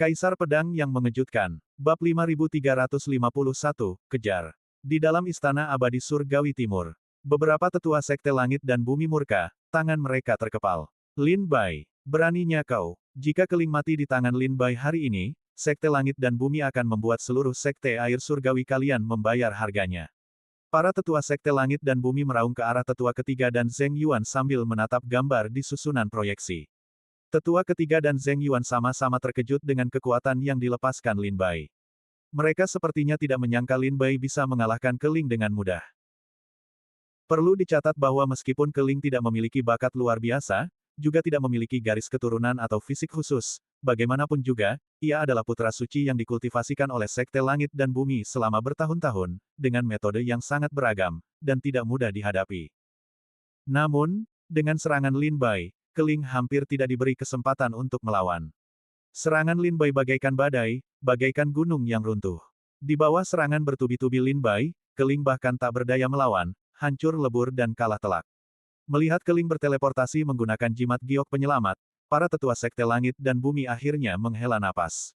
Kaisar Pedang yang Mengejutkan. Bab 5351, Kejar. Di dalam Istana Abadi Surgawi Timur. Beberapa tetua Sekte Langit dan Bumi murka, tangan mereka terkepal. Lin Bai, beraninya kau. Jika Keling mati di tangan Lin Bai hari ini, Sekte Langit dan Bumi akan membuat seluruh Sekte Air Surgawi kalian membayar harganya. Para tetua Sekte Langit dan Bumi meraung ke arah tetua ketiga dan Zheng Yuan sambil menatap gambar di susunan proyeksi. Tetua ketiga dan Zheng Yuan sama-sama terkejut dengan kekuatan yang dilepaskan Lin Bai. Mereka sepertinya tidak menyangka Lin Bai bisa mengalahkan Keling dengan mudah. Perlu dicatat bahwa meskipun Keling tidak memiliki bakat luar biasa, juga tidak memiliki garis keturunan atau fisik khusus, bagaimanapun juga, ia adalah putra suci yang dikultivasikan oleh Sekte Langit dan Bumi selama bertahun-tahun, dengan metode yang sangat beragam, dan tidak mudah dihadapi. Namun, dengan serangan Lin Bai, Keling hampir tidak diberi kesempatan untuk melawan. Serangan Lin Bai bagaikan badai, bagaikan gunung yang runtuh. Di bawah serangan bertubi-tubi Lin Bai, Keling bahkan tak berdaya melawan, hancur lebur dan kalah telak. Melihat Keling berteleportasi menggunakan jimat giok penyelamat, para tetua Sekte Langit dan Bumi akhirnya menghela napas.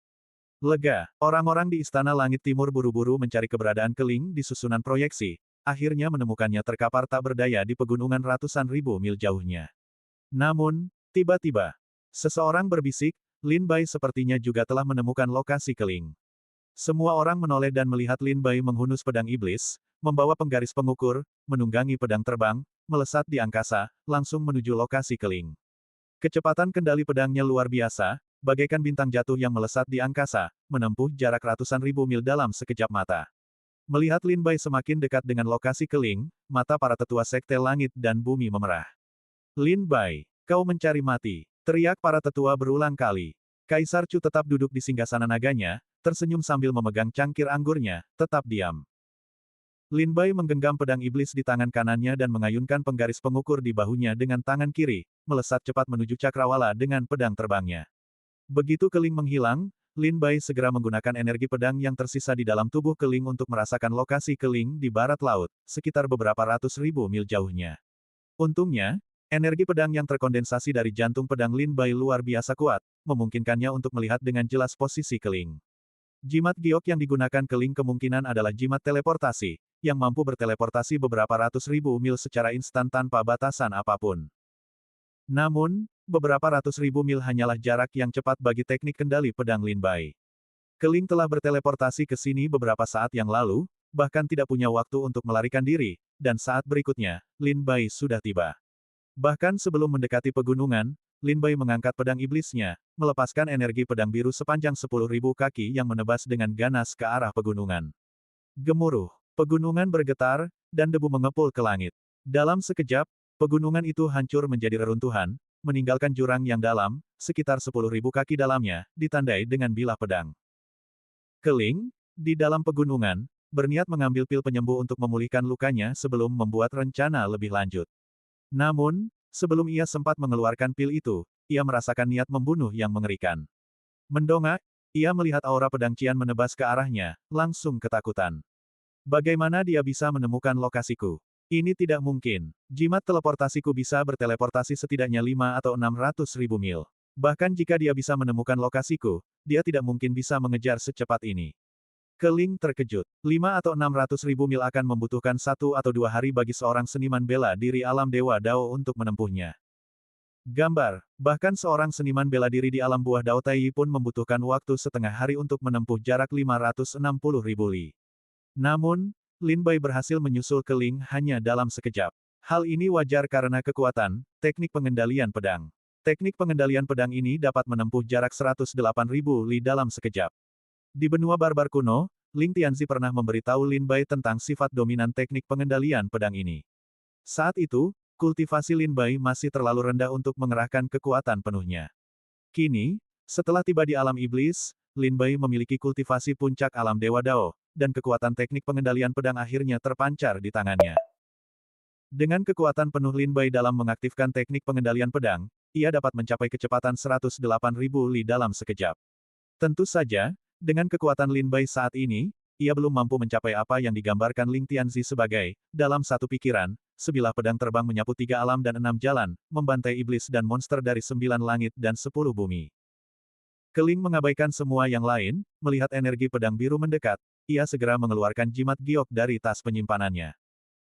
Lega, orang-orang di Istana Langit Timur buru-buru mencari keberadaan Keling di susunan proyeksi, akhirnya menemukannya terkapar tak berdaya di pegunungan ratusan ribu mil jauhnya. Namun, tiba-tiba, seseorang berbisik, Lin Bai sepertinya juga telah menemukan lokasi Keling. Semua orang menoleh dan melihat Lin Bai menghunus pedang iblis, membawa penggaris pengukur, menunggangi pedang terbang, melesat di angkasa, langsung menuju lokasi Keling. Kecepatan kendali pedangnya luar biasa, bagaikan bintang jatuh yang melesat di angkasa, menempuh jarak ratusan ribu mil dalam sekejap mata. Melihat Lin Bai semakin dekat dengan lokasi Keling, mata para tetua Sekte Langit dan Bumi memerah. Lin Bai, kau mencari mati, teriak para tetua berulang kali. Kaisar Chu tetap duduk di singgasana naganya, tersenyum sambil memegang cangkir anggurnya, tetap diam. Lin Bai menggenggam pedang iblis di tangan kanannya dan mengayunkan penggaris pengukur di bahunya dengan tangan kiri, melesat cepat menuju cakrawala dengan pedang terbangnya. Begitu Keling menghilang, Lin Bai segera menggunakan energi pedang yang tersisa di dalam tubuh Keling untuk merasakan lokasi Keling di barat laut, sekitar beberapa ratus ribu mil jauhnya. Untungnya, energi pedang yang terkondensasi dari jantung pedang Lin Bai luar biasa kuat, memungkinkannya untuk melihat dengan jelas posisi Keling. Jimat giok yang digunakan Keling kemungkinan adalah jimat teleportasi, yang mampu berteleportasi beberapa ratus ribu mil secara instan tanpa batasan apapun. Namun, beberapa ratus ribu mil hanyalah jarak yang cepat bagi teknik kendali pedang Lin Bai. Keling telah berteleportasi ke sini beberapa saat yang lalu, bahkan tidak punya waktu untuk melarikan diri, dan saat berikutnya, Lin Bai sudah tiba. Bahkan sebelum mendekati pegunungan, Lin Bai mengangkat pedang iblisnya, melepaskan energi pedang biru sepanjang 10.000 kaki yang menebas dengan ganas ke arah pegunungan. Gemuruh, pegunungan bergetar, dan debu mengepul ke langit. Dalam sekejap, pegunungan itu hancur menjadi reruntuhan, meninggalkan jurang yang dalam, sekitar 10.000 kaki dalamnya, ditandai dengan bilah pedang. Keling, di dalam pegunungan, berniat mengambil pil penyembuh untuk memulihkan lukanya sebelum membuat rencana lebih lanjut. Namun, sebelum ia sempat mengeluarkan pil itu, ia merasakan niat membunuh yang mengerikan. Mendongak, ia melihat aura pedang Qian menebas ke arahnya, langsung ketakutan. Bagaimana dia bisa menemukan lokasiku? Ini tidak mungkin. Jimat teleportasiku bisa berteleportasi setidaknya 5 atau 600 ribu mil. Bahkan jika dia bisa menemukan lokasiku, dia tidak mungkin bisa mengejar secepat ini. Keling terkejut. 5 atau 600 ribu mil akan membutuhkan 1 atau 2 hari bagi seorang seniman bela diri alam Dewa Dao untuk menempuhnya. Gambar. Bahkan seorang seniman bela diri di alam buah Dao Tai pun membutuhkan waktu setengah hari untuk menempuh jarak 560 ribu li. Namun, Lin Bai berhasil menyusul Keling hanya dalam sekejap. Hal ini wajar karena kekuatan, teknik pengendalian pedang. Teknik pengendalian pedang ini dapat menempuh jarak 108 ribu li dalam sekejap. Di benua barbar kuno, Ling Tianzi pernah memberitahu Lin Bai tentang sifat dominan teknik pengendalian pedang ini. Saat itu, kultivasi Lin Bai masih terlalu rendah untuk mengerahkan kekuatan penuhnya. Kini, setelah tiba di alam iblis, Lin Bai memiliki kultivasi puncak alam Dewa Dao, dan kekuatan teknik pengendalian pedang akhirnya terpancar di tangannya. Dengan kekuatan penuh Lin Bai dalam mengaktifkan teknik pengendalian pedang, ia dapat mencapai kecepatan 108.000 li dalam sekejap. Tentu saja, dengan kekuatan Lin Bai saat ini, ia belum mampu mencapai apa yang digambarkan Ling Tianzi sebagai, dalam satu pikiran, sebilah pedang terbang menyapu 3 alam dan 6 jalan, membantai iblis dan monster dari 9 langit dan 10 bumi. Keling mengabaikan semua yang lain, melihat energi pedang biru mendekat, ia segera mengeluarkan jimat giok dari tas penyimpanannya.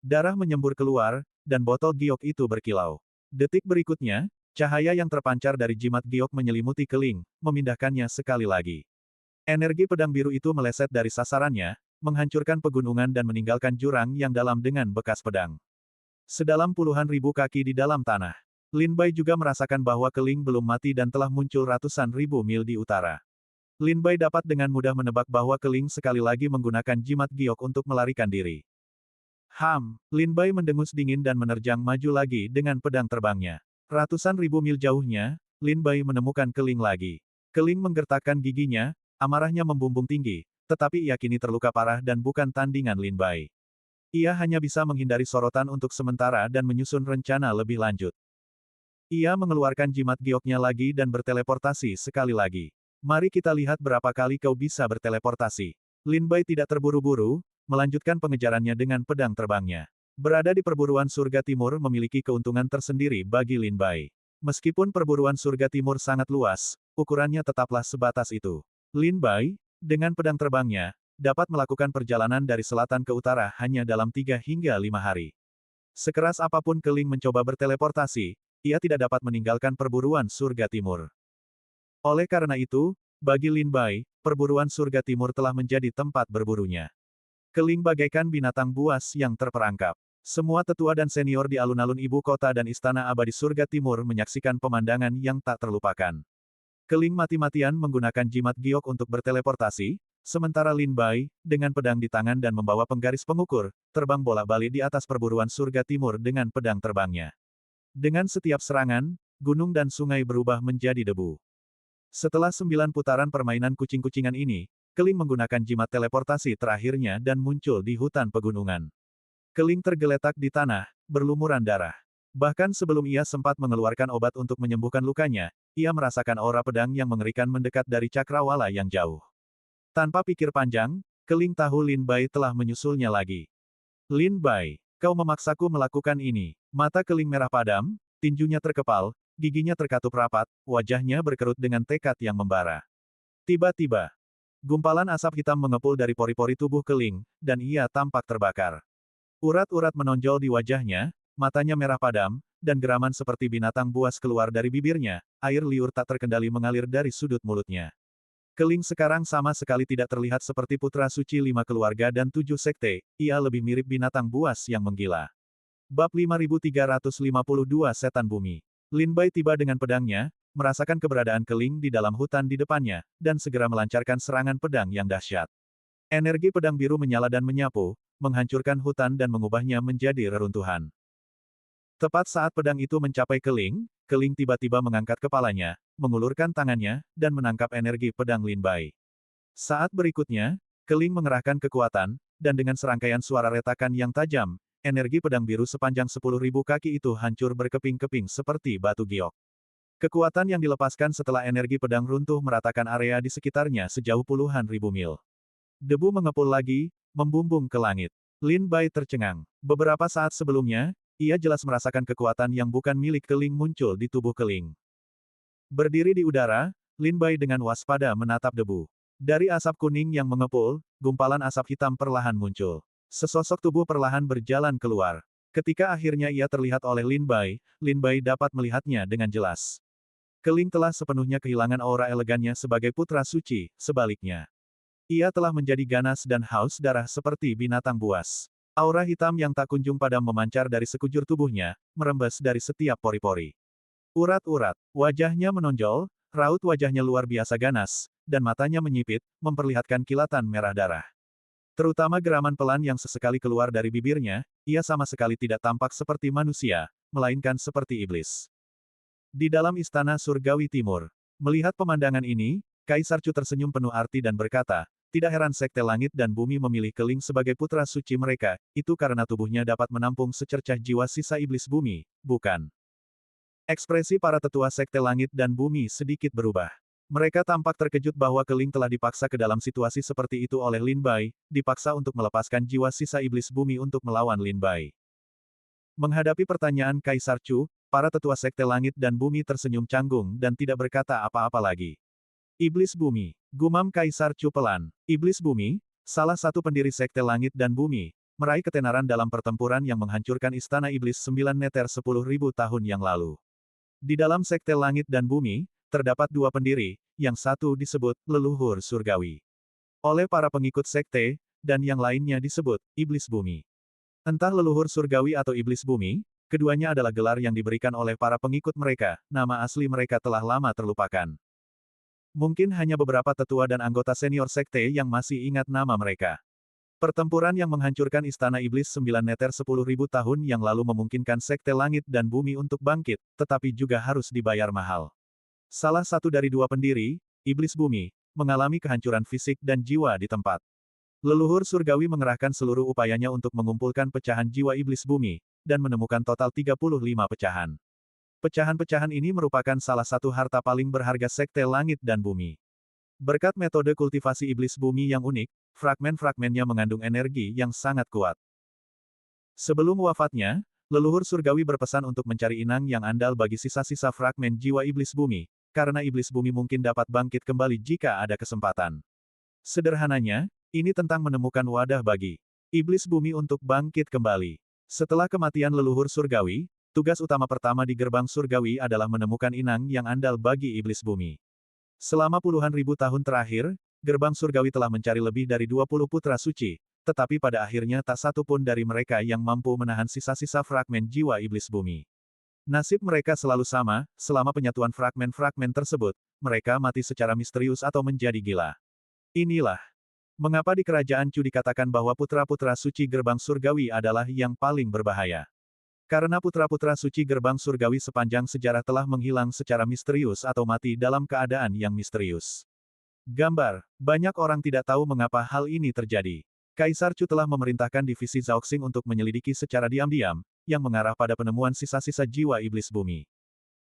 Darah menyembur keluar, dan botol giok itu berkilau. Detik berikutnya, cahaya yang terpancar dari jimat giok menyelimuti Keling, memindahkannya sekali lagi. Energi pedang biru itu meleset dari sasarannya, menghancurkan pegunungan dan meninggalkan jurang yang dalam dengan bekas pedang. Sedalam puluhan ribu kaki di dalam tanah. Lin Bai juga merasakan bahwa Keling belum mati dan telah muncul ratusan ribu mil di utara. Lin Bai dapat dengan mudah menebak bahwa Keling sekali lagi menggunakan jimat giok untuk melarikan diri. Lin Bai mendengus dingin dan menerjang maju lagi dengan pedang terbangnya. Ratusan ribu mil jauhnya, Lin Bai menemukan Keling lagi. Keling menggertakkan giginya, amarahnya membumbung tinggi, tetapi ia kini terluka parah dan bukan tandingan Lin Bai. Ia hanya bisa menghindari sorotan untuk sementara dan menyusun rencana lebih lanjut. Ia mengeluarkan jimat gioknya lagi dan berteleportasi sekali lagi. Mari kita lihat berapa kali kau bisa berteleportasi. Lin Bai tidak terburu-buru, melanjutkan pengejarannya dengan pedang terbangnya. Berada di perburuan surga timur memiliki keuntungan tersendiri bagi Lin Bai. Meskipun perburuan surga timur sangat luas, ukurannya tetaplah sebatas itu. Lin Bai, dengan pedang terbangnya, dapat melakukan perjalanan dari selatan ke utara hanya dalam 3 hingga 5 hari. Sekeras apapun Keling mencoba berteleportasi, ia tidak dapat meninggalkan perburuan surga timur. Oleh karena itu, bagi Lin Bai, perburuan surga timur telah menjadi tempat berburunya. Keling bagaikan binatang buas yang terperangkap. Semua tetua dan senior di alun-alun ibu kota dan istana abadi surga timur menyaksikan pemandangan yang tak terlupakan. Keling mati-matian menggunakan jimat giok untuk berteleportasi, sementara Lin Bai, dengan pedang di tangan dan membawa penggaris pengukur, terbang bolak-balik di atas perburuan surga timur dengan pedang terbangnya. Dengan setiap serangan, gunung dan sungai berubah menjadi debu. Setelah 9 putaran permainan kucing-kucingan ini, Keling menggunakan jimat teleportasi terakhirnya dan muncul di hutan pegunungan. Keling tergeletak di tanah, berlumuran darah. Bahkan sebelum ia sempat mengeluarkan obat untuk menyembuhkan lukanya, ia merasakan aura pedang yang mengerikan mendekat dari cakrawala yang jauh. Tanpa pikir panjang, Keling tahu Lin Bai telah menyusulnya lagi. Lin Bai, kau memaksaku melakukan ini. Mata Keling merah padam, tinjunya terkepal, giginya terkatup rapat, wajahnya berkerut dengan tekad yang membara. Tiba-tiba, gumpalan asap hitam mengepul dari pori-pori tubuh Keling, dan ia tampak terbakar. Urat-urat menonjol di wajahnya, matanya merah padam, dan geraman seperti binatang buas keluar dari bibirnya, air liur tak terkendali mengalir dari sudut mulutnya. Keling sekarang sama sekali tidak terlihat seperti putra suci 5 keluarga dan 7 sekte, ia lebih mirip binatang buas yang menggila. Bab 5352 Setan Bumi. Lin Bai tiba dengan pedangnya, merasakan keberadaan Keling di dalam hutan di depannya, dan segera melancarkan serangan pedang yang dahsyat. Energi pedang biru menyala dan menyapu, menghancurkan hutan dan mengubahnya menjadi reruntuhan. Tepat saat pedang itu mencapai Keling, Keling tiba-tiba mengangkat kepalanya, mengulurkan tangannya, dan menangkap energi pedang Lin Bai. Saat berikutnya, Keling mengerahkan kekuatan, dan dengan serangkaian suara retakan yang tajam, energi pedang biru sepanjang 10.000 kaki itu hancur berkeping-keping seperti batu giok. Kekuatan yang dilepaskan setelah energi pedang runtuh meratakan area di sekitarnya sejauh puluhan ribu mil. Debu mengepul lagi, membumbung ke langit. Lin Bai tercengang. Beberapa saat sebelumnya, ia jelas merasakan kekuatan yang bukan milik Keling muncul di tubuh Keling. Berdiri di udara, Lin Bai dengan waspada menatap debu. Dari asap kuning yang mengepul, gumpalan asap hitam perlahan muncul. Sesosok tubuh perlahan berjalan keluar. Ketika akhirnya ia terlihat oleh Lin Bai dapat melihatnya dengan jelas. Keling telah sepenuhnya kehilangan aura elegannya sebagai putra suci, sebaliknya. Ia telah menjadi ganas dan haus darah seperti binatang buas. Aura hitam yang tak kunjung padam memancar dari sekujur tubuhnya, merembes dari setiap pori-pori. Urat-urat, wajahnya menonjol, raut wajahnya luar biasa ganas, dan matanya menyipit, memperlihatkan kilatan merah darah. Terutama geraman pelan yang sesekali keluar dari bibirnya, ia sama sekali tidak tampak seperti manusia, melainkan seperti iblis. Di dalam istana surgawi timur, melihat pemandangan ini, Kaisar Chu tersenyum penuh arti dan berkata, tidak heran sekte langit dan bumi memilih Keling sebagai putra suci mereka, itu karena tubuhnya dapat menampung secercah jiwa sisa iblis bumi, bukan? Ekspresi para tetua sekte langit dan bumi sedikit berubah. Mereka tampak terkejut bahwa Keling telah dipaksa ke dalam situasi seperti itu oleh Lin Bai, dipaksa untuk melepaskan jiwa sisa iblis bumi untuk melawan Lin Bai. Menghadapi pertanyaan Kaisar Chu, para tetua sekte langit dan bumi tersenyum canggung dan tidak berkata apa-apa lagi. Iblis Bumi. Gumam Kaisar Chu pelan. Iblis Bumi, salah satu pendiri Sekte Langit dan Bumi, meraih ketenaran dalam pertempuran yang menghancurkan Istana Iblis 9 Neter 10.000 tahun yang lalu. Di dalam Sekte Langit dan Bumi, terdapat dua pendiri, yang satu disebut leluhur surgawi oleh para pengikut sekte, dan yang lainnya disebut Iblis Bumi. Entah leluhur surgawi atau Iblis Bumi, keduanya adalah gelar yang diberikan oleh para pengikut mereka, nama asli mereka telah lama terlupakan. Mungkin hanya beberapa tetua dan anggota senior sekte yang masih ingat nama mereka. Pertempuran yang menghancurkan Istana Iblis 9 Neter 10.000 tahun yang lalu memungkinkan Sekte Langit dan Bumi untuk bangkit, tetapi juga harus dibayar mahal. Salah satu dari dua pendiri, Iblis Bumi, mengalami kehancuran fisik dan jiwa di tempat. Leluhur surgawi mengerahkan seluruh upayanya untuk mengumpulkan pecahan jiwa Iblis Bumi, dan menemukan total 35 pecahan. Pecahan-pecahan ini merupakan salah satu harta paling berharga Sekte Langit dan Bumi. Berkat metode kultivasi Iblis Bumi yang unik, fragmen-fragmennya mengandung energi yang sangat kuat. Sebelum wafatnya, leluhur surgawi berpesan untuk mencari inang yang andal bagi sisa-sisa fragmen jiwa Iblis Bumi, karena Iblis Bumi mungkin dapat bangkit kembali jika ada kesempatan. Sederhananya, ini tentang menemukan wadah bagi Iblis Bumi untuk bangkit kembali. Setelah kematian leluhur surgawi, tugas utama pertama di gerbang surgawi adalah menemukan inang yang andal bagi Iblis Bumi. Selama puluhan ribu tahun terakhir, gerbang surgawi telah mencari lebih dari 20 putra suci, tetapi pada akhirnya tak satu pun dari mereka yang mampu menahan sisa-sisa fragmen jiwa Iblis Bumi. Nasib mereka selalu sama, selama penyatuan fragmen-fragmen tersebut, mereka mati secara misterius atau menjadi gila. Inilah mengapa di kerajaan Chu dikatakan bahwa putra-putra suci gerbang surgawi adalah yang paling berbahaya. Karena putra-putra suci gerbang surgawi sepanjang sejarah telah menghilang secara misterius atau mati dalam keadaan yang misterius. Gambar, banyak orang tidak tahu mengapa hal ini terjadi. Kaisar Chu telah memerintahkan divisi Zhaoxing untuk menyelidiki secara diam-diam, yang mengarah pada penemuan sisa-sisa jiwa Iblis Bumi.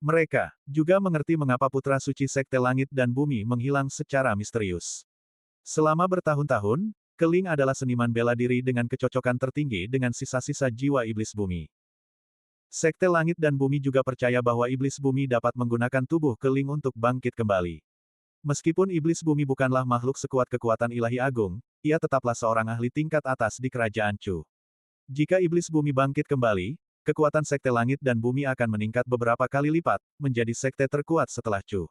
Mereka juga mengerti mengapa putra suci Sekte Langit dan Bumi menghilang secara misterius. Selama bertahun-tahun, Keling adalah seniman bela diri dengan kecocokan tertinggi dengan sisa-sisa jiwa Iblis Bumi. Sekte Langit dan Bumi juga percaya bahwa Iblis Bumi dapat menggunakan tubuh Keling untuk bangkit kembali. Meskipun Iblis Bumi bukanlah makhluk sekuat kekuatan ilahi agung, ia tetaplah seorang ahli tingkat atas di kerajaan Chu. Jika Iblis Bumi bangkit kembali, kekuatan Sekte Langit dan Bumi akan meningkat beberapa kali lipat, menjadi sekte terkuat setelah Chu.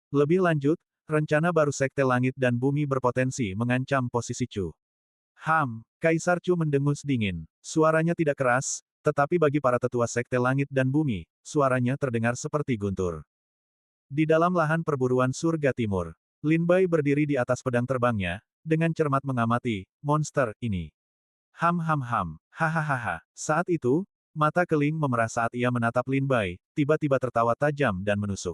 Lebih lanjut, rencana baru Sekte Langit dan Bumi berpotensi mengancam posisi Chu. Kaisar Chu mendengus dingin. Suaranya tidak keras, tetapi bagi para tetua Sekte Langit dan Bumi, suaranya terdengar seperti guntur. Di dalam lahan perburuan surga timur, Lin Bai berdiri di atas pedang terbangnya, dengan cermat mengamati monster ini. Hahaha. Saat itu, mata Keling memerah saat ia menatap Lin Bai, tiba-tiba tertawa tajam dan menusuk.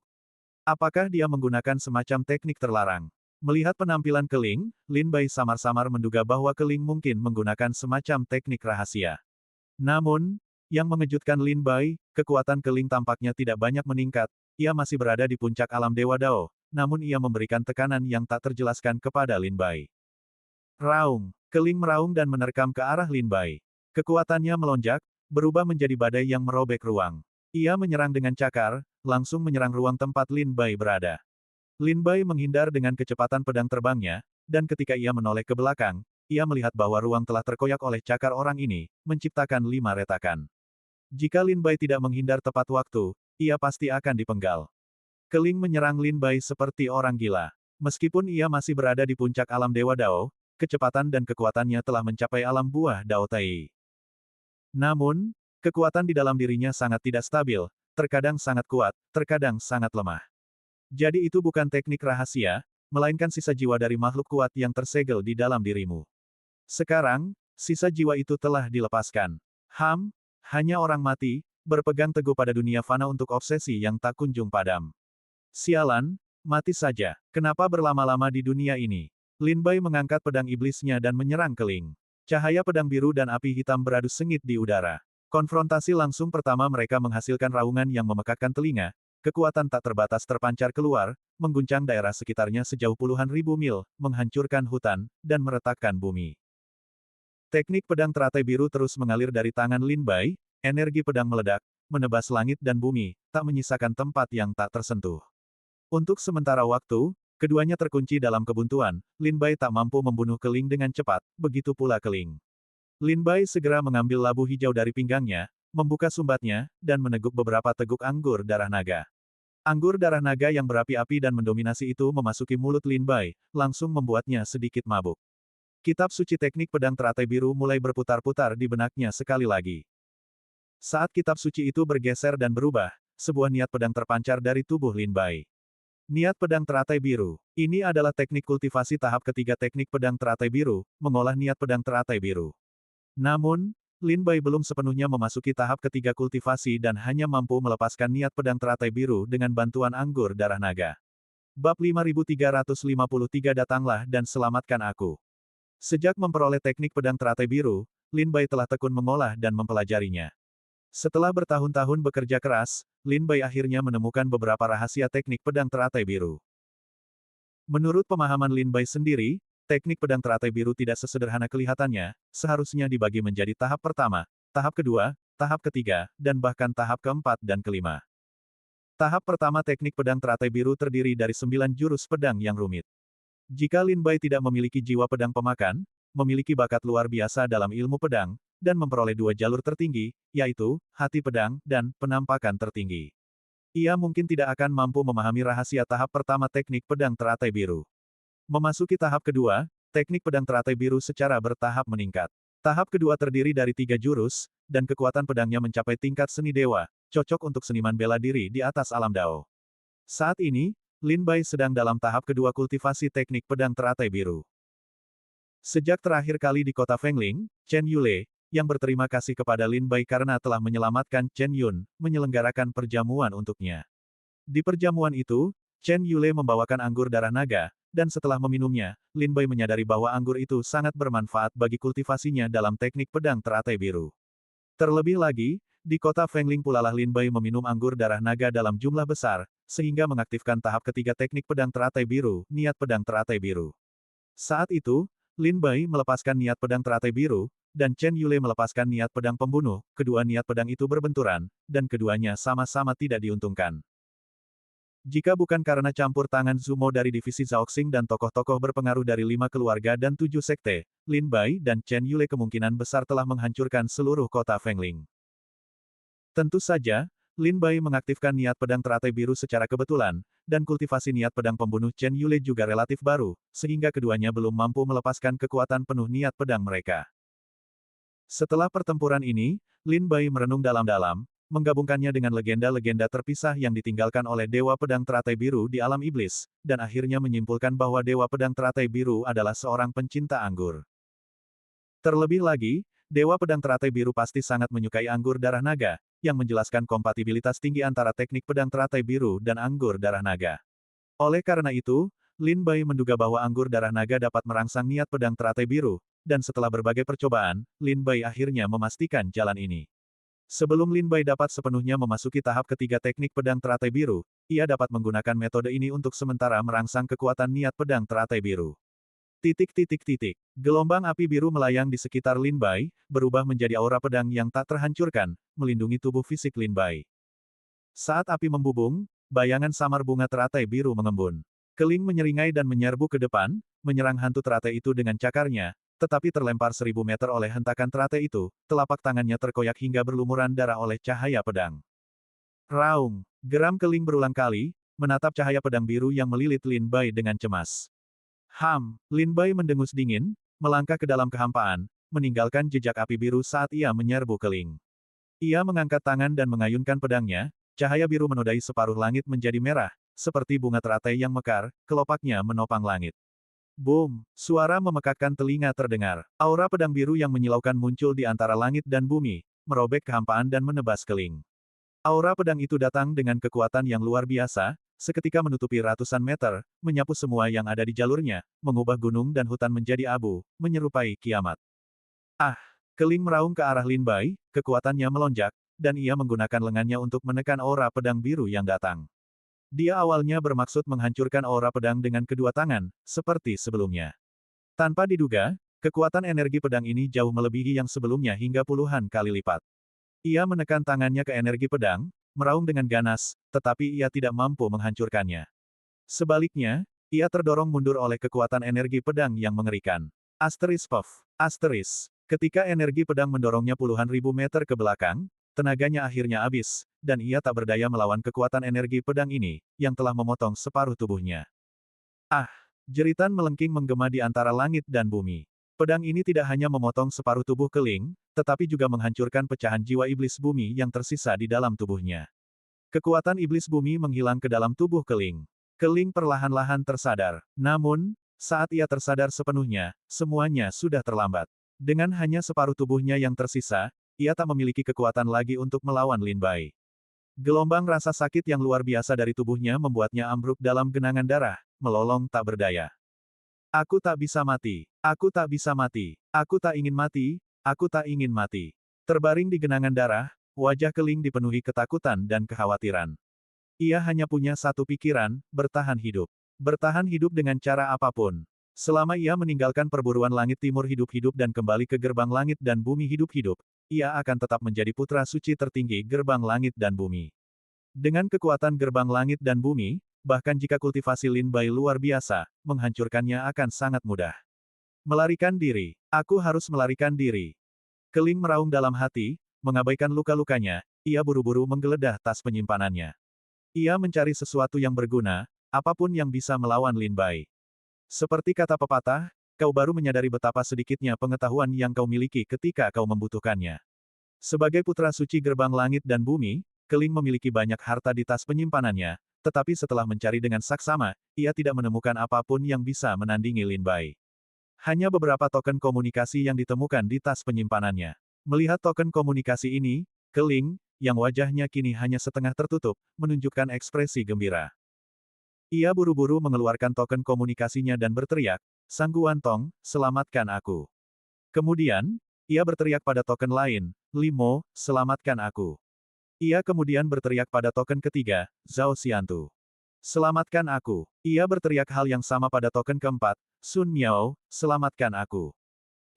Apakah dia menggunakan semacam teknik terlarang? Melihat penampilan Keling, Lin Bai samar-samar menduga bahwa Keling mungkin menggunakan semacam teknik rahasia. Namun, yang mengejutkan Lin Bai, kekuatan Keling tampaknya tidak banyak meningkat, ia masih berada di puncak alam Dewa Dao, namun ia memberikan tekanan yang tak terjelaskan kepada Lin Bai. Raung, Keling meraung dan menerkam ke arah Lin Bai. Kekuatannya melonjak, berubah menjadi badai yang merobek ruang. Ia menyerang dengan cakar, langsung menyerang ruang tempat Lin Bai berada. Lin Bai menghindar dengan kecepatan pedang terbangnya, dan ketika ia menoleh ke belakang, ia melihat bahwa ruang telah terkoyak oleh cakar orang ini, menciptakan 5 retakan. Jika Lin Bai tidak menghindar tepat waktu, ia pasti akan dipenggal. Keling menyerang Lin Bai seperti orang gila. Meskipun ia masih berada di puncak alam Dewa Dao, kecepatan dan kekuatannya telah mencapai alam buah Dao Tai. Namun, kekuatan di dalam dirinya sangat tidak stabil, terkadang sangat kuat, terkadang sangat lemah. Jadi itu bukan teknik rahasia, melainkan sisa jiwa dari makhluk kuat yang tersegel di dalam dirimu. Sekarang, sisa jiwa itu telah dilepaskan. Hanya orang mati, berpegang teguh pada dunia fana untuk obsesi yang tak kunjung padam. Sialan, mati saja. Kenapa berlama-lama di dunia ini? Lin Bai mengangkat pedang iblisnya dan menyerang Keling. Cahaya pedang biru dan api hitam beradu sengit di udara. Konfrontasi langsung pertama mereka menghasilkan raungan yang memekakkan telinga, kekuatan tak terbatas terpancar keluar, mengguncang daerah sekitarnya sejauh puluhan ribu mil, menghancurkan hutan, dan meretakkan bumi. Teknik pedang teratai biru terus mengalir dari tangan Lin Bai, energi pedang meledak, menebas langit dan bumi, tak menyisakan tempat yang tak tersentuh. Untuk sementara waktu, Keduanya terkunci dalam kebuntuan, Lin Bai tak mampu membunuh Keling dengan cepat, begitu pula Keling. Lin Bai segera mengambil labu hijau dari pinggangnya, membuka sumbatnya, dan meneguk beberapa teguk anggur darah naga. Anggur darah naga yang berapi-api dan mendominasi itu memasuki mulut Lin Bai, langsung membuatnya sedikit mabuk. Kitab suci teknik pedang teratai biru mulai berputar-putar di benaknya sekali lagi. Saat kitab suci itu bergeser dan berubah, sebuah niat pedang terpancar dari tubuh Lin Bai. Niat pedang teratai biru. Ini adalah teknik kultivasi tahap ketiga teknik pedang teratai biru, mengolah niat pedang teratai biru. Namun, Lin Bai belum sepenuhnya memasuki tahap ketiga kultivasi dan hanya mampu melepaskan niat pedang teratai biru dengan bantuan anggur darah naga. Bab 5353 datanglah dan selamatkan aku. Sejak memperoleh teknik pedang teratai biru, Lin Bai telah tekun mengolah dan mempelajarinya. Setelah bertahun-tahun bekerja keras, Lin Bai akhirnya menemukan beberapa rahasia teknik pedang teratai biru. Menurut pemahaman Lin Bai sendiri, teknik pedang teratai biru tidak sesederhana kelihatannya, seharusnya dibagi menjadi tahap pertama, tahap kedua, tahap ketiga, dan bahkan tahap keempat dan kelima. Tahap pertama teknik pedang teratai biru terdiri dari 9 jurus pedang yang rumit. Jika Lin Bai tidak memiliki jiwa pedang pemakan, memiliki bakat luar biasa dalam ilmu pedang, dan memperoleh 2 jalur tertinggi, yaitu, hati pedang, dan penampakan tertinggi. Ia mungkin tidak akan mampu memahami rahasia tahap pertama teknik pedang teratai biru. Memasuki tahap kedua, teknik pedang teratai biru secara bertahap meningkat. Tahap kedua terdiri dari 3 jurus, dan kekuatan pedangnya mencapai tingkat seni dewa, cocok untuk seniman bela diri di atas alam Dao. Saat ini, Lin Bai sedang dalam tahap kedua kultivasi teknik pedang teratai biru. Sejak terakhir kali di kota Fengling, Chen Yule, yang berterima kasih kepada Lin Bai karena telah menyelamatkan Chen Yun, menyelenggarakan perjamuan untuknya. Di perjamuan itu, Chen Yule membawakan anggur darah naga, dan setelah meminumnya, Lin Bai menyadari bahwa anggur itu sangat bermanfaat bagi kultivasinya dalam teknik pedang teratai biru. Terlebih lagi, di kota Fengling pulalah Lin Bai meminum anggur darah naga dalam jumlah besar, sehingga mengaktifkan tahap ketiga teknik pedang teratai biru, niat pedang teratai biru. Saat itu, Lin Bai melepaskan niat pedang teratai biru, dan Chen Yule melepaskan niat pedang pembunuh, kedua niat pedang itu berbenturan, dan keduanya sama-sama tidak diuntungkan. Jika bukan karena campur tangan Zumo dari divisi Zhaoxing dan tokoh-tokoh berpengaruh dari 5 keluarga dan 7 sekte, Lin Bai dan Chen Yule kemungkinan besar telah menghancurkan seluruh kota Fengling. Tentu saja, Lin Bai mengaktifkan niat pedang teratai biru secara kebetulan, dan kultivasi niat pedang pembunuh Chen Yule juga relatif baru, sehingga keduanya belum mampu melepaskan kekuatan penuh niat pedang mereka. Setelah pertempuran ini, Lin Bai merenung dalam-dalam, menggabungkannya dengan legenda-legenda terpisah yang ditinggalkan oleh Dewa Pedang Teratai Biru di alam iblis, dan akhirnya menyimpulkan bahwa Dewa Pedang Teratai Biru adalah seorang pencinta anggur. Terlebih lagi, Dewa Pedang Teratai Biru pasti sangat menyukai anggur darah naga, yang menjelaskan kompatibilitas tinggi antara teknik pedang teratai biru dan anggur darah naga. Oleh karena itu, Lin Bai menduga bahwa anggur darah naga dapat merangsang niat pedang teratai biru, dan setelah berbagai percobaan, Lin Bai akhirnya memastikan jalan ini. Sebelum Lin Bai dapat sepenuhnya memasuki tahap ketiga teknik pedang teratai biru, ia dapat menggunakan metode ini untuk sementara merangsang kekuatan niat pedang teratai biru. Gelombang api biru melayang di sekitar Lin Bai, berubah menjadi aura pedang yang tak terhancurkan, melindungi tubuh fisik Lin Bai. Saat api membubung, bayangan samar bunga teratai biru mengembun. Keling menyeringai dan menyerbu ke depan, menyerang hantu teratai itu dengan cakarnya, tetapi terlempar 1000 meter oleh hentakan teratai itu, telapak tangannya terkoyak hingga berlumuran darah oleh cahaya pedang. Raung! Geram Keling berulang kali, menatap cahaya pedang biru yang melilit Lin Bai dengan cemas. Lin Bai mendengus dingin, melangkah ke dalam kehampaan, meninggalkan jejak api biru saat ia menyerbu Keling. Ia mengangkat tangan dan mengayunkan pedangnya, cahaya biru menodai separuh langit menjadi merah, seperti bunga teratai yang mekar, kelopaknya menopang langit. Boom! Suara memekakkan telinga terdengar. Aura pedang biru yang menyilaukan muncul di antara langit dan bumi, merobek kehampaan dan menebas Keling. Aura pedang itu datang dengan kekuatan yang luar biasa, seketika menutupi ratusan meter, menyapu semua yang ada di jalurnya, mengubah gunung dan hutan menjadi abu, menyerupai kiamat. Keling meraung ke arah Lin Bai, kekuatannya melonjak, dan ia menggunakan lengannya untuk menekan aura pedang biru yang datang. Dia awalnya bermaksud menghancurkan aura pedang dengan kedua tangan, seperti sebelumnya. Tanpa diduga, kekuatan energi pedang ini jauh melebihi yang sebelumnya hingga puluhan kali lipat. Ia menekan tangannya ke energi pedang, meraung dengan ganas, tetapi ia tidak mampu menghancurkannya. Sebaliknya, Ia terdorong mundur oleh kekuatan energi pedang yang mengerikan. Asteris Puff. Asteris. Ketika energi pedang mendorongnya puluhan ribu meter ke belakang, tenaganya akhirnya habis, dan ia tak berdaya melawan kekuatan energi pedang ini, yang telah memotong separuh tubuhnya. Ah! Jeritan melengking menggema di antara langit dan bumi. Pedang ini tidak hanya memotong separuh tubuh Keling, tetapi juga menghancurkan pecahan jiwa iblis bumi yang tersisa di dalam tubuhnya. Kekuatan iblis bumi menghilang ke dalam tubuh Keling. Keling perlahan-lahan tersadar. Namun, saat ia tersadar sepenuhnya, semuanya sudah terlambat. Dengan hanya separuh tubuhnya yang tersisa, ia tak memiliki kekuatan lagi untuk melawan Lin Bai. Gelombang rasa sakit yang luar biasa dari tubuhnya membuatnya ambruk dalam genangan darah, melolong tak berdaya. Aku tak bisa mati. Aku tak bisa mati. Aku tak ingin mati. Aku tak ingin mati. Terbaring di genangan darah, wajah Keling dipenuhi ketakutan dan kekhawatiran. Ia hanya punya satu pikiran, bertahan hidup. Bertahan hidup dengan cara apapun. Selama ia meninggalkan perburuan langit timur hidup-hidup dan kembali ke gerbang langit dan bumi hidup-hidup, ia akan tetap menjadi putra suci tertinggi gerbang langit dan bumi. Dengan kekuatan gerbang langit dan bumi, bahkan jika kultivasi Lin Bai luar biasa, menghancurkannya akan sangat mudah. Melarikan diri. Aku harus melarikan diri. Keling meraung dalam hati, mengabaikan luka-lukanya, ia buru-buru menggeledah tas penyimpanannya. Ia mencari sesuatu yang berguna, apapun yang bisa melawan Lin Bai. Seperti kata pepatah, kau baru menyadari betapa sedikitnya pengetahuan yang kau miliki ketika kau membutuhkannya. Sebagai putra suci gerbang langit dan bumi, Keling memiliki banyak harta di tas penyimpanannya, tetapi setelah mencari dengan saksama, ia tidak menemukan apapun yang bisa menandingi Lin Bai. Hanya beberapa token komunikasi yang ditemukan di tas penyimpanannya. Melihat token komunikasi ini, Keling, yang wajahnya kini hanya setengah tertutup, menunjukkan ekspresi gembira. Ia buru-buru mengeluarkan token komunikasinya dan berteriak, Sang Guantong, selamatkan aku. Kemudian, ia berteriak pada token lain, Limo, selamatkan aku. Ia kemudian berteriak pada token ketiga, Zhao Xiantu. Selamatkan aku. Ia berteriak hal yang sama pada token keempat, Sun Miao, selamatkan aku.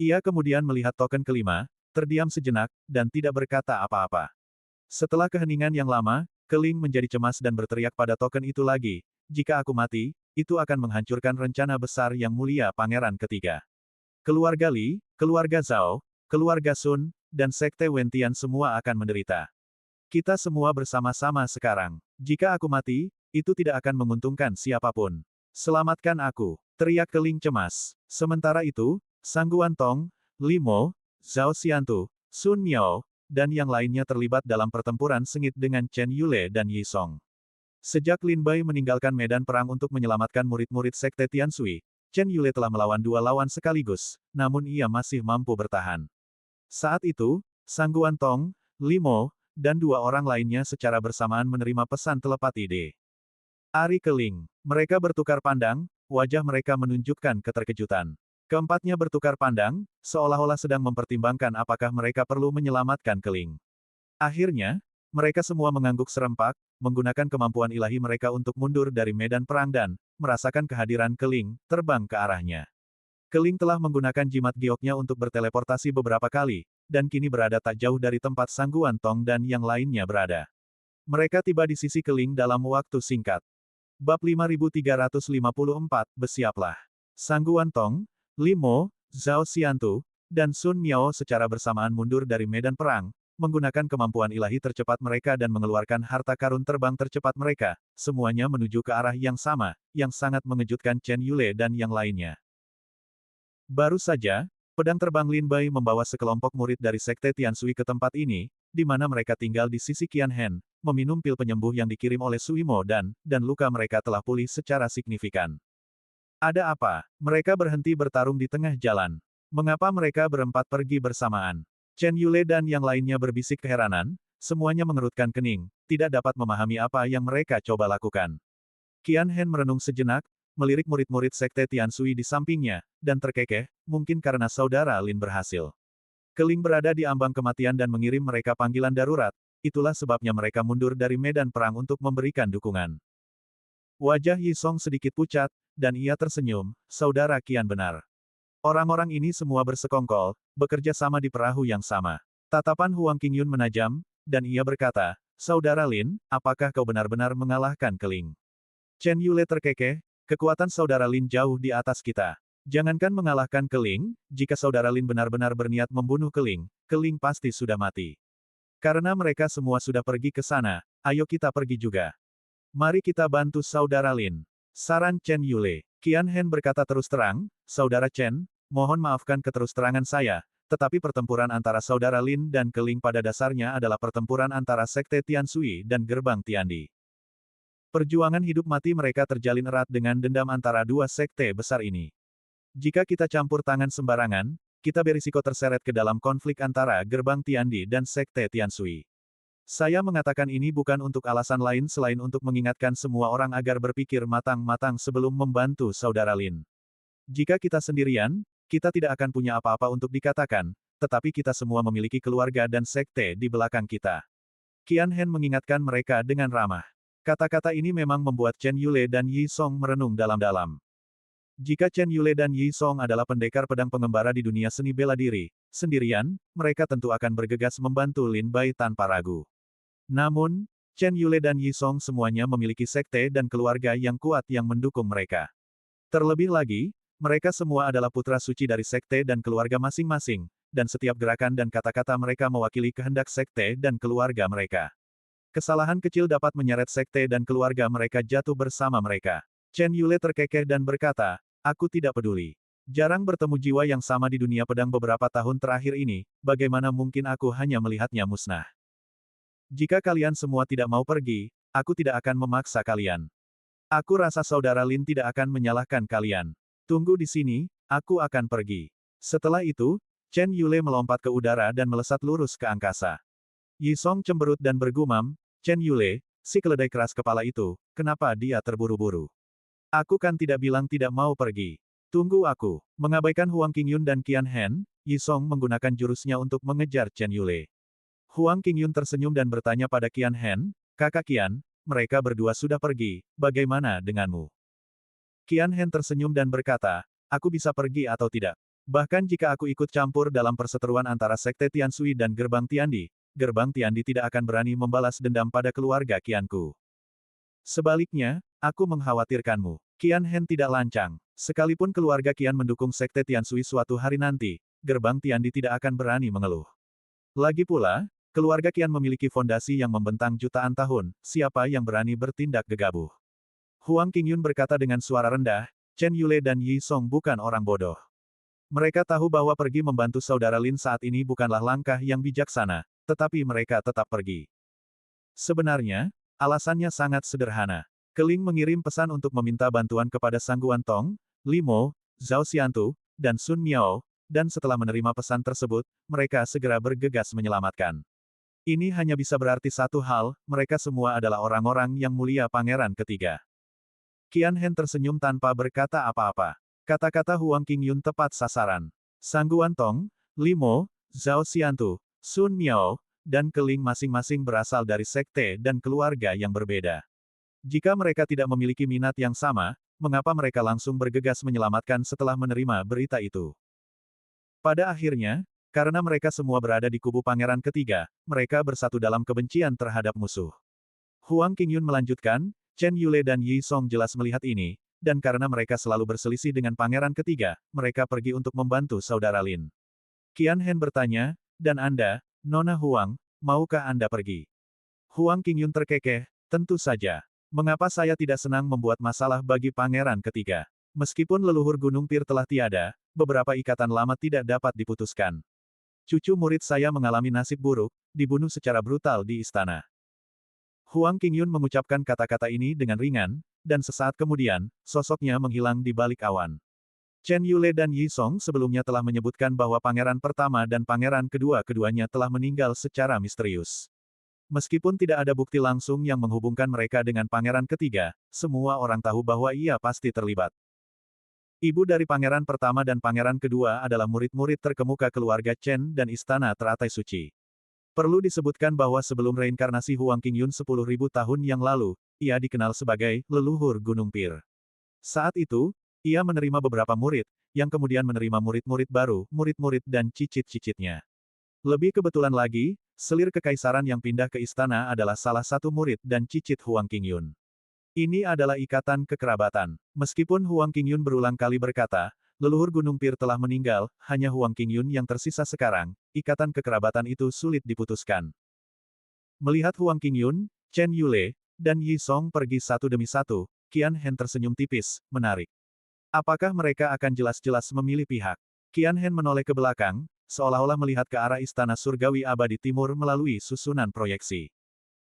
Ia kemudian melihat token kelima, terdiam sejenak, dan tidak berkata apa-apa. Setelah keheningan yang lama, Keling menjadi cemas dan berteriak pada token itu lagi, jika aku mati, itu akan menghancurkan rencana besar yang mulia Pangeran Ketiga. Keluarga Li, keluarga Zhao, keluarga Sun, dan Sekte Wentian semua akan menderita. Kita semua bersama-sama sekarang. Jika aku mati, itu tidak akan menguntungkan siapapun. Selamatkan aku, teriak Keling cemas. Sementara itu, Sang Guantong, Limo, Zhao Xiantu, Sun Miao, dan yang lainnya terlibat dalam pertempuran sengit dengan Chen Yule dan Yi Song. Sejak Lin Bai meninggalkan medan perang untuk menyelamatkan murid-murid Sekte Tianshui, Chen Yule telah melawan dua lawan sekaligus, namun ia masih mampu bertahan. Saat itu, Sang Guantong, Limo, dan dua orang lainnya secara bersamaan menerima pesan telepat ide. Ari Keling. Mereka bertukar pandang, wajah mereka menunjukkan keterkejutan. Keempatnya bertukar pandang, seolah-olah sedang mempertimbangkan apakah mereka perlu menyelamatkan Keling. Akhirnya, mereka semua mengangguk serempak, menggunakan kemampuan ilahi mereka untuk mundur dari medan perang dan merasakan kehadiran Keling, terbang ke arahnya. Keling telah menggunakan jimat gioknya untuk berteleportasi beberapa kali, dan kini berada tak jauh dari tempat Sang Guantong dan yang lainnya berada. Mereka tiba di sisi Keling dalam waktu singkat. Bab 5354, bersiaplah. Sang Guantong, Limo, Zhao Xiantu, dan Sun Miao secara bersamaan mundur dari medan perang, menggunakan kemampuan ilahi tercepat mereka dan mengeluarkan harta karun terbang tercepat mereka, semuanya menuju ke arah yang sama, yang sangat mengejutkan Chen Yule dan yang lainnya. Baru saja, pedang terbang Lin Bai membawa sekelompok murid dari Sekte Tianshui ke tempat ini, di mana mereka tinggal di sisi Qian Hen, meminum pil penyembuh yang dikirim oleh Suimo dan luka mereka telah pulih secara signifikan. Ada apa? Mereka berhenti bertarung di tengah jalan. Mengapa mereka berempat pergi bersamaan? Chen Yule dan yang lainnya berbisik keheranan, semuanya mengerutkan kening, tidak dapat memahami apa yang mereka coba lakukan. Qian Hen merenung sejenak, melirik murid-murid Sekte Tianshui di sampingnya, dan terkekeh, mungkin karena saudara Lin berhasil. Keling berada di ambang kematian dan mengirim mereka panggilan darurat, itulah sebabnya mereka mundur dari medan perang untuk memberikan dukungan. Wajah Yi Song sedikit pucat, dan ia tersenyum, saudara Qian benar. Orang-orang ini semua bersekongkol, bekerja sama di perahu yang sama. Tatapan Huang Qingyun menajam, dan ia berkata, saudara Lin, apakah kau benar-benar mengalahkan Keling? Chen Yule terkekeh, Kekuatan saudara Lin jauh di atas kita. Jangankan mengalahkan Keling, jika saudara Lin benar-benar berniat membunuh Keling, Keling pasti sudah mati. Karena mereka semua sudah pergi ke sana, ayo kita pergi juga. Mari kita bantu saudara Lin. Saran Chen Yule. Qian Hen berkata terus terang, Saudara Chen, mohon maafkan keterus-terangan saya, tetapi pertempuran antara saudara Lin dan Keling pada dasarnya adalah pertempuran antara Sekte Tianshui dan Gerbang Tiandi. Perjuangan hidup mati mereka terjalin erat dengan dendam antara dua sekte besar ini. Jika kita campur tangan sembarangan, kita berisiko terseret ke dalam konflik antara Gerbang Tiandi dan Sekte Tianshui. Saya mengatakan ini bukan untuk alasan lain selain untuk mengingatkan semua orang agar berpikir matang-matang sebelum membantu saudara Lin. Jika kita sendirian, kita tidak akan punya apa-apa untuk dikatakan, tetapi kita semua memiliki keluarga dan sekte di belakang kita. Qian Hen mengingatkan mereka dengan ramah. Kata-kata ini memang membuat Chen Yule dan Yi Song merenung dalam-dalam. Jika Chen Yule dan Yi Song adalah pendekar pedang pengembara di dunia seni bela diri, sendirian, mereka tentu akan bergegas membantu Lin Bai tanpa ragu. Namun, Chen Yule dan Yi Song semuanya memiliki sekte dan keluarga yang kuat yang mendukung mereka. Terlebih lagi, mereka semua adalah putra suci dari sekte dan keluarga masing-masing, dan setiap gerakan dan kata-kata mereka mewakili kehendak sekte dan keluarga mereka. Kesalahan kecil dapat menyeret sekte dan keluarga mereka jatuh bersama mereka. Chen Yule terkekeh dan berkata, aku tidak peduli. Jarang bertemu jiwa yang sama di dunia pedang beberapa tahun terakhir ini, bagaimana mungkin aku hanya melihatnya musnah. Jika kalian semua tidak mau pergi, aku tidak akan memaksa kalian. Aku rasa saudara Lin tidak akan menyalahkan kalian. Tunggu di sini, aku akan pergi. Setelah itu, Chen Yule melompat ke udara dan melesat lurus ke angkasa. Yi Song cemberut dan bergumam, Chen Yule, si keledai keras kepala itu, kenapa dia terburu-buru? Aku kan tidak bilang tidak mau pergi. Tunggu aku. Mengabaikan Huang Qingyun dan Qian Hen, Yi Song menggunakan jurusnya untuk mengejar Chen Yule. Huang Qingyun tersenyum dan bertanya pada Qian Hen, Kakak Qian, mereka berdua sudah pergi, bagaimana denganmu? Qian Hen tersenyum dan berkata, aku bisa pergi atau tidak. Bahkan jika aku ikut campur dalam perseteruan antara Sekte Tianshui dan Gerbang Tiandi, Gerbang Tiandi tidak akan berani membalas dendam pada keluarga Qianku. Sebaliknya, aku mengkhawatirkanmu. Qian Hen tidak lancang. Sekalipun keluarga Qian mendukung Sekte Tianshui suatu hari nanti, Gerbang Tiandi tidak akan berani mengeluh. Lagi pula, keluarga Qian memiliki fondasi yang membentang jutaan tahun, siapa yang berani bertindak gegabah? Huang Qingyun berkata dengan suara rendah, Chen Yule dan Yi Song bukan orang bodoh. Mereka tahu bahwa pergi membantu saudara Lin saat ini bukanlah langkah yang bijaksana, tetapi mereka tetap pergi. Sebenarnya, alasannya sangat sederhana. Keling mengirim pesan untuk meminta bantuan kepada Sangguan Tong, Limo, Zhao Xiantu, dan Sun Miao, dan setelah menerima pesan tersebut, mereka segera bergegas menyelamatkan. Ini hanya bisa berarti satu hal, mereka semua adalah orang-orang yang mulia Pangeran Ketiga. Qian Hen tersenyum tanpa berkata apa-apa. Kata-kata Huang Qingyun tepat sasaran. Sangguan Tong, Limo, Zhao Xiantu, Sun Miao, dan Keling masing-masing berasal dari sekte dan keluarga yang berbeda. Jika mereka tidak memiliki minat yang sama, mengapa mereka langsung bergegas menyelamatkan setelah menerima berita itu? Pada akhirnya, karena mereka semua berada di kubu Pangeran Ketiga, mereka bersatu dalam kebencian terhadap musuh. Huang Qingyun melanjutkan, Chen Yule dan Yi Song jelas melihat ini, dan karena mereka selalu berselisih dengan Pangeran Ketiga, mereka pergi untuk membantu saudara Lin. Qian Hen bertanya, dan Anda, Nona Huang, maukah Anda pergi? Huang Qingyun terkekeh, tentu saja. Mengapa saya tidak senang membuat masalah bagi Pangeran Ketiga? Meskipun leluhur Gunung Pir telah tiada, beberapa ikatan lama tidak dapat diputuskan. Cucu murid saya mengalami nasib buruk, dibunuh secara brutal di istana. Huang Qingyun mengucapkan kata-kata ini dengan ringan, dan sesaat kemudian, sosoknya menghilang di balik awan. Chen Yule dan Yi Song sebelumnya telah menyebutkan bahwa pangeran pertama dan pangeran kedua keduanya telah meninggal secara misterius. Meskipun tidak ada bukti langsung yang menghubungkan mereka dengan pangeran ketiga, semua orang tahu bahwa ia pasti terlibat. Ibu dari pangeran pertama dan pangeran kedua adalah murid-murid terkemuka keluarga Chen dan istana teratai suci. Perlu disebutkan bahwa sebelum reinkarnasi Huang Qingyun 10.000 tahun yang lalu, ia dikenal sebagai leluhur Gunung Pir. Saat itu, ia menerima beberapa murid, yang kemudian menerima murid-murid baru, murid-murid dan cicit-cicitnya. Lebih kebetulan lagi, selir kekaisaran yang pindah ke istana adalah salah satu murid dan cicit Huang Qingyun. Ini adalah ikatan kekerabatan. Meskipun Huang Qingyun berulang kali berkata, leluhur Gunung Pir telah meninggal, hanya Huang Qingyun yang tersisa sekarang, ikatan kekerabatan itu sulit diputuskan. Melihat Huang Qingyun, Chen Yule, dan Yi Song pergi satu demi satu, Qian Hen tersenyum tipis, menarik. Apakah mereka akan jelas-jelas memilih pihak? Qian Hen menoleh ke belakang, seolah-olah melihat ke arah Istana Surgawi Abadi Timur melalui susunan proyeksi.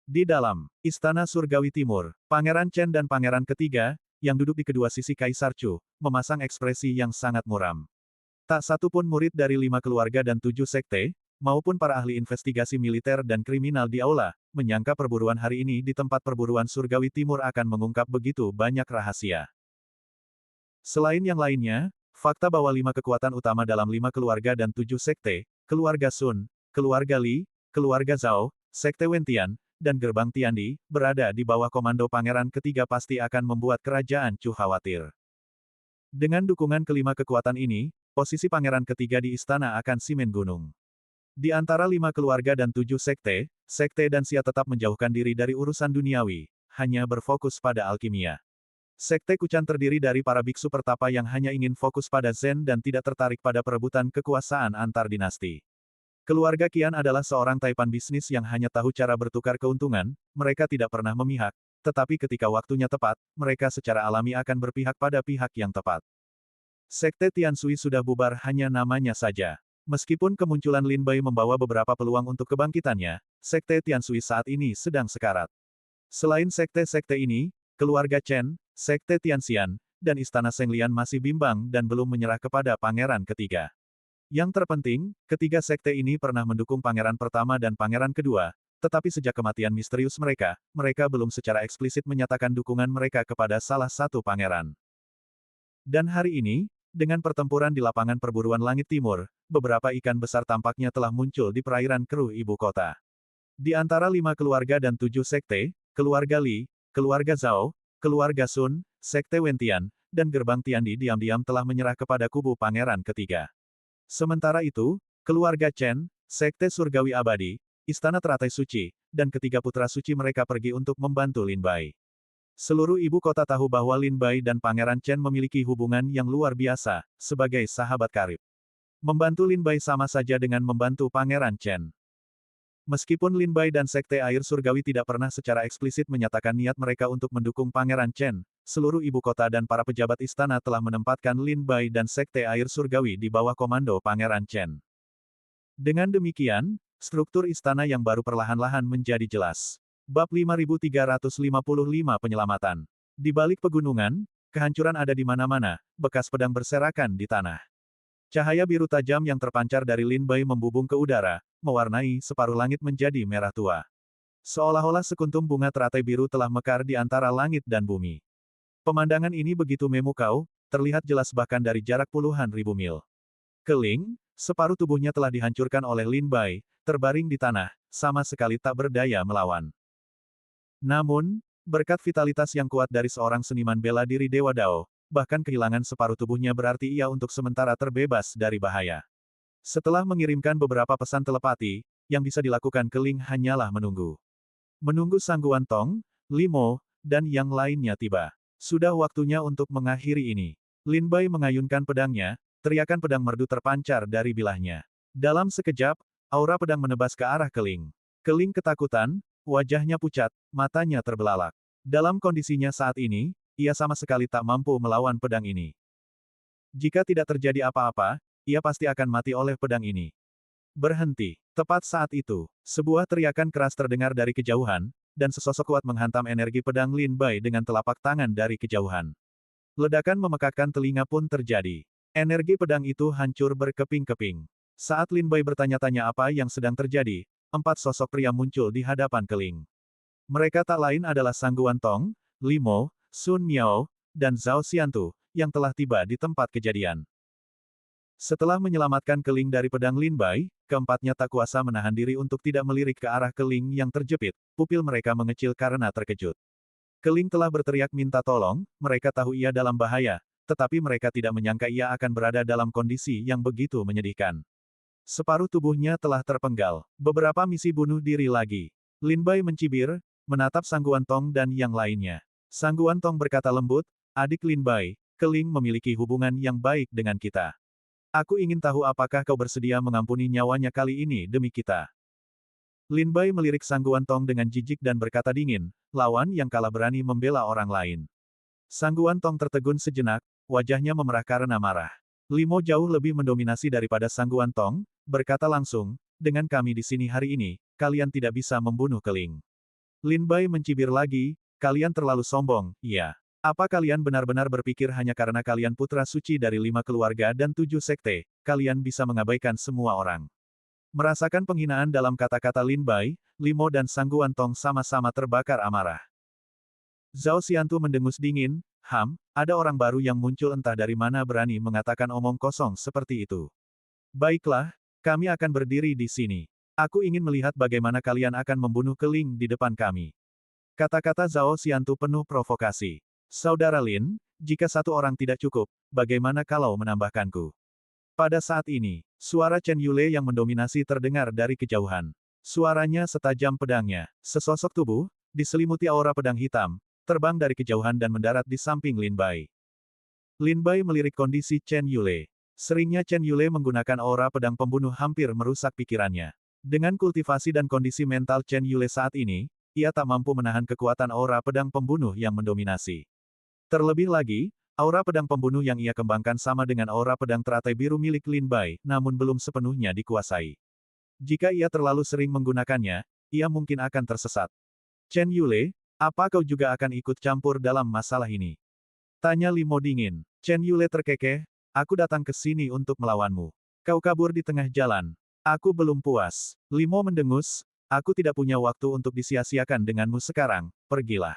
Di dalam Istana Surgawi Timur, Pangeran Chen dan Pangeran Ketiga, yang duduk di kedua sisi Kaisar Chu, memasang ekspresi yang sangat muram. Tak satu pun murid dari 5 keluarga dan 7 sekte, maupun para ahli investigasi militer dan kriminal di aula, menyangka perburuan hari ini di tempat perburuan Surgawi Timur akan mengungkap begitu banyak rahasia. Selain yang lainnya, fakta bahwa 5 kekuatan utama dalam 5 keluarga dan 7 sekte, keluarga Sun, keluarga Li, keluarga Zhao, sekte Wentian, dan gerbang Tiandi, berada di bawah komando Pangeran Ketiga pasti akan membuat kerajaan Chu khawatir. Dengan dukungan kelima kekuatan ini, posisi Pangeran Ketiga di istana akan simen gunung. Di antara 5 keluarga dan 7 sekte, sekte dan Xia tetap menjauhkan diri dari urusan duniawi, hanya berfokus pada alkimia. Sekte Kucan terdiri dari para biksu pertapa yang hanya ingin fokus pada Zen dan tidak tertarik pada perebutan kekuasaan antar dinasti. Keluarga Qian adalah seorang taipan bisnis yang hanya tahu cara bertukar keuntungan, mereka tidak pernah memihak, tetapi ketika waktunya tepat, mereka secara alami akan berpihak pada pihak yang tepat. Sekte Tianshui sudah bubar hanya namanya saja. Meskipun kemunculan Lin Bai membawa beberapa peluang untuk kebangkitannya, Sekte Tianshui saat ini sedang sekarat. Selain sekte-sekte ini, keluarga Chen, Sekte Tianxian, dan Istana Senglian masih bimbang dan belum menyerah kepada Pangeran Ketiga. Yang terpenting, ketiga sekte ini pernah mendukung Pangeran Pertama dan Pangeran Kedua, tetapi sejak kematian misterius mereka, mereka belum secara eksplisit menyatakan dukungan mereka kepada salah satu pangeran. Dan hari ini, dengan pertempuran di lapangan perburuan Langit Timur, beberapa ikan besar tampaknya telah muncul di perairan keruh ibu kota. Di antara 5 keluarga dan 7 sekte, keluarga Li, keluarga Zhao, keluarga Sun, sekte Wentian, dan gerbang Tiandi diam-diam telah menyerah kepada kubu Pangeran Ketiga. Sementara itu, keluarga Chen, Sekte Surgawi Abadi, Istana Teratai Suci, dan ketiga putra suci mereka pergi untuk membantu Lin Bai. Seluruh ibu kota tahu bahwa Lin Bai dan Pangeran Chen memiliki hubungan yang luar biasa, sebagai sahabat karib. Membantu Lin Bai sama saja dengan membantu Pangeran Chen. Meskipun Lin Bai dan Sekte Air Surgawi tidak pernah secara eksplisit menyatakan niat mereka untuk mendukung Pangeran Chen, seluruh ibu kota dan para pejabat istana telah menempatkan Lin Bai dan Sekte Air Surgawi di bawah komando Pangeran Chen. Dengan demikian, struktur istana yang baru perlahan-lahan menjadi jelas. Bab 5355 Penyelamatan. Di balik pegunungan, kehancuran ada di mana-mana, bekas pedang berserakan di tanah. Cahaya biru tajam yang terpancar dari Lin Bai membubung ke udara, mewarnai separuh langit menjadi merah tua. Seolah-olah sekuntum bunga teratai biru telah mekar di antara langit dan bumi. Pemandangan ini begitu memukau, terlihat jelas bahkan dari jarak puluhan ribu mil. Keling, separuh tubuhnya telah dihancurkan oleh Lin Bai, terbaring di tanah, sama sekali tak berdaya melawan. Namun, berkat vitalitas yang kuat dari seorang seniman bela diri Dewa Dao, bahkan kehilangan separuh tubuhnya berarti ia untuk sementara terbebas dari bahaya. Setelah mengirimkan beberapa pesan telepati, yang bisa dilakukan Keling hanyalah menunggu. Menunggu Sangguan Tong, Limo, dan yang lainnya tiba. Sudah waktunya untuk mengakhiri ini. Lin Bai mengayunkan pedangnya, teriakan pedang merdu terpancar dari bilahnya. Dalam sekejap, aura pedang menebas ke arah Keling. Keling ketakutan, wajahnya pucat, matanya terbelalak. Dalam kondisinya saat ini, ia sama sekali tak mampu melawan pedang ini. Jika tidak terjadi apa-apa, ia pasti akan mati oleh pedang ini. Berhenti. Tepat saat itu, sebuah teriakan keras terdengar dari kejauhan, dan sesosok kuat menghantam energi pedang Lin Bai dengan telapak tangan dari kejauhan. Ledakan memekakkan telinga pun terjadi. Energi pedang itu hancur berkeping-keping. Saat Lin Bai bertanya-tanya apa yang sedang terjadi, 4 sosok pria muncul di hadapan Keling. Mereka tak lain adalah Sangguan Tong, Limo, Sun Miao, dan Zhao Xiantu, yang telah tiba di tempat kejadian. Setelah menyelamatkan Keling dari pedang Lin Bai, keempatnya tak kuasa menahan diri untuk tidak melirik ke arah Keling yang terjepit, pupil mereka mengecil karena terkejut. Keling telah berteriak minta tolong, mereka tahu ia dalam bahaya, tetapi mereka tidak menyangka ia akan berada dalam kondisi yang begitu menyedihkan. Separuh tubuhnya telah terpenggal, beberapa misi bunuh diri lagi. Lin Bai mencibir, menatap Sangguan Tong dan yang lainnya. Sangguan Tong berkata lembut, adik Lin Bai, Keling memiliki hubungan yang baik dengan kita. Aku ingin tahu apakah kau bersedia mengampuni nyawanya kali ini demi kita. Lin Bai melirik Sangguan Tong dengan jijik dan berkata dingin, lawan yang kalah berani membela orang lain. Sangguan Tong tertegun sejenak, wajahnya memerah karena marah. Limo jauh lebih mendominasi daripada Sangguan Tong, berkata langsung, dengan kami di sini hari ini, kalian tidak bisa membunuh Keling. Lin Bai mencibir lagi, kalian terlalu sombong, iya. Apa kalian benar-benar berpikir hanya karena kalian putra suci dari 5 keluarga dan 7 sekte, kalian bisa mengabaikan semua orang? Merasakan penghinaan dalam kata-kata Lin Bai, Limo dan Sangguan Tong sama-sama terbakar amarah. Zhao Xiantu mendengus dingin, ada orang baru yang muncul entah dari mana berani mengatakan omong kosong seperti itu. Baiklah, kami akan berdiri di sini. Aku ingin melihat bagaimana kalian akan membunuh Keling di depan kami. Kata-kata Zhao Xiantu penuh provokasi. Saudara Lin, jika satu orang tidak cukup, bagaimana kalau menambahkanku? Pada saat ini, suara Chen Yule yang mendominasi terdengar dari kejauhan. Suaranya setajam pedangnya. Sesosok tubuh, diselimuti aura pedang hitam, terbang dari kejauhan dan mendarat di samping Lin Bai. Lin Bai melirik kondisi Chen Yule. Seringnya Chen Yule menggunakan aura pedang pembunuh hampir merusak pikirannya. Dengan kultivasi dan kondisi mental Chen Yule saat ini, ia tak mampu menahan kekuatan aura pedang pembunuh yang mendominasi. Terlebih lagi, aura pedang pembunuh yang ia kembangkan sama dengan aura pedang teratai biru milik Lin Bai, namun belum sepenuhnya dikuasai. Jika ia terlalu sering menggunakannya, ia mungkin akan tersesat. Chen Yule, apa kau juga akan ikut campur dalam masalah ini? Tanya Limo dingin. Chen Yule terkekeh, aku datang ke sini untuk melawanmu. Kau kabur di tengah jalan. Aku belum puas. Limo mendengus, aku tidak punya waktu untuk disia-siakan denganmu sekarang, pergilah.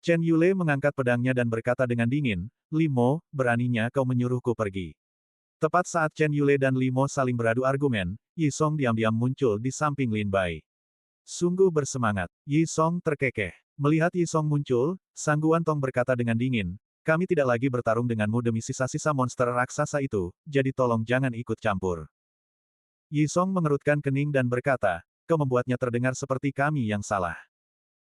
Chen Yule mengangkat pedangnya dan berkata dengan dingin, Limo, beraninya kau menyuruhku pergi. Tepat saat Chen Yule dan Limo saling beradu argumen, Yi Song diam-diam muncul di samping Lin Bai. Sungguh bersemangat. Yi Song terkekeh. Melihat Yi Song muncul, Sangguan Tong berkata dengan dingin, kami tidak lagi bertarung denganmu demi sisa-sisa monster raksasa itu, jadi tolong jangan ikut campur. Yi Song mengerutkan kening dan berkata, kau membuatnya terdengar seperti kami yang salah.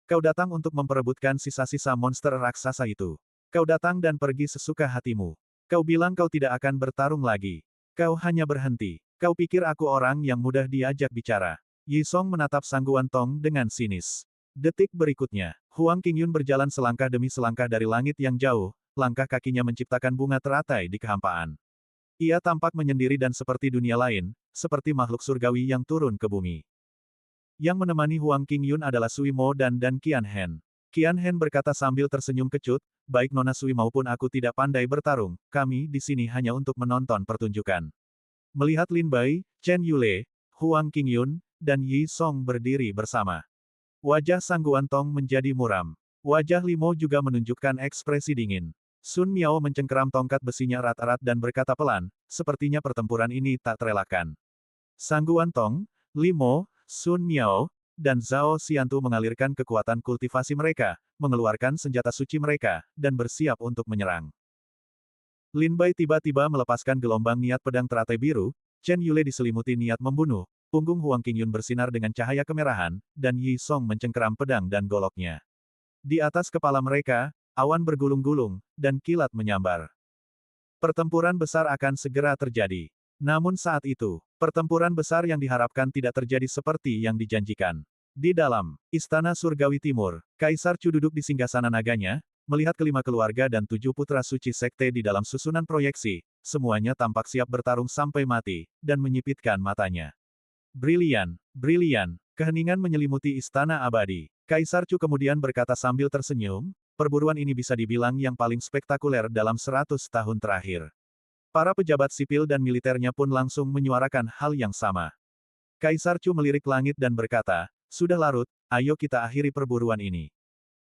Kau datang untuk memperebutkan sisa-sisa monster raksasa itu. Kau datang dan pergi sesuka hatimu. Kau bilang kau tidak akan bertarung lagi. Kau hanya berhenti. Kau pikir aku orang yang mudah diajak bicara. Yi Song menatap Sangguan Tong dengan sinis. Detik berikutnya, Huang Qingyun berjalan selangkah demi selangkah dari langit yang jauh, langkah kakinya menciptakan bunga teratai di kehampaan. Ia tampak menyendiri dan seperti dunia lain, seperti makhluk surgawi yang turun ke bumi. Yang menemani Huang Qingyun adalah Sui Mo dan Qian Hen. Qian Hen berkata sambil tersenyum kecut, baik Nona Sui maupun aku tidak pandai bertarung, kami di sini hanya untuk menonton pertunjukan. Melihat Lin Bai, Chen Yule, Huang Qingyun, dan Yi Song berdiri bersama. Wajah Sangguan Tong menjadi muram. Wajah Limo juga menunjukkan ekspresi dingin. Sun Miao mencengkeram tongkat besinya erat-erat dan berkata pelan, sepertinya pertempuran ini tak terelakkan. Sangguan Tong, Limo, Sun Miao, dan Zhao Xiantu mengalirkan kekuatan kultivasi mereka, mengeluarkan senjata suci mereka, dan bersiap untuk menyerang. Lin Bai tiba-tiba melepaskan gelombang niat pedang teratai biru, Chen Yule diselimuti niat membunuh, punggung Huang Qingyun bersinar dengan cahaya kemerahan, dan Yi Song mencengkeram pedang dan goloknya. Di atas kepala mereka, awan bergulung-gulung, dan kilat menyambar. Pertempuran besar akan segera terjadi. Namun saat itu, pertempuran besar yang diharapkan tidak terjadi seperti yang dijanjikan. Di dalam Istana Surgawi Timur, Kaisar Chu duduk di singgasana naganya, melihat kelima keluarga dan 7 putra suci sekte di dalam susunan proyeksi, semuanya tampak siap bertarung sampai mati, dan menyipitkan matanya. Brilian, brilian, keheningan menyelimuti Istana Abadi. Kaisar Chu kemudian berkata sambil tersenyum, perburuan ini bisa dibilang yang paling spektakuler dalam 100 tahun terakhir. Para pejabat sipil dan militernya pun langsung menyuarakan hal yang sama. Kaisar Chu melirik langit dan berkata, sudah larut, ayo kita akhiri perburuan ini.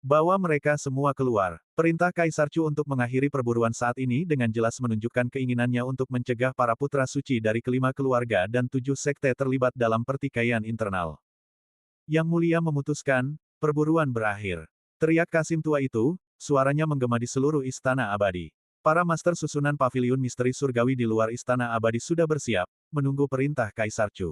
Bawa mereka semua keluar. Perintah Kaisar Chu untuk mengakhiri perburuan saat ini dengan jelas menunjukkan keinginannya untuk mencegah para putra suci dari kelima keluarga dan 7 sekte terlibat dalam pertikaian internal. Yang Mulia memutuskan, perburuan berakhir. Teriak Kasim tua itu, suaranya menggema di seluruh Istana Abadi. Para master susunan paviliun misteri surgawi di luar Istana Abadi sudah bersiap, menunggu perintah Kaisar Chu.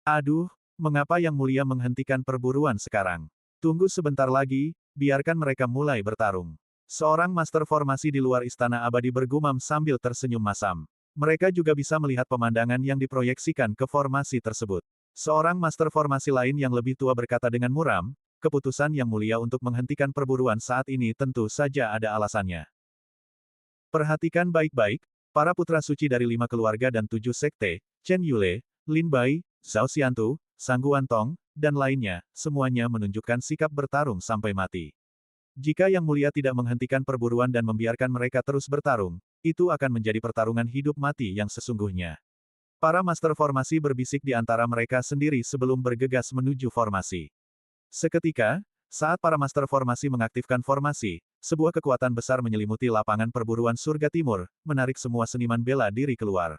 Aduh, mengapa Yang Mulia menghentikan perburuan sekarang? Tunggu sebentar lagi, biarkan mereka mulai bertarung. Seorang master formasi di luar Istana Abadi bergumam sambil tersenyum masam. Mereka juga bisa melihat pemandangan yang diproyeksikan ke formasi tersebut. Seorang master formasi lain yang lebih tua berkata dengan muram, keputusan yang mulia untuk menghentikan perburuan saat ini tentu saja ada alasannya. Perhatikan baik-baik, para putra suci dari 5 keluarga dan 7 sekte, Chen Yule, Lin Bai, Zhao Xiantu, Sang Guantong, dan lainnya, semuanya menunjukkan sikap bertarung sampai mati. Jika Yang Mulia tidak menghentikan perburuan dan membiarkan mereka terus bertarung, itu akan menjadi pertarungan hidup mati yang sesungguhnya. Para master formasi berbisik di antara mereka sendiri sebelum bergegas menuju formasi. Seketika, saat para master formasi mengaktifkan formasi, sebuah kekuatan besar menyelimuti lapangan perburuan surga timur, menarik semua seniman bela diri keluar.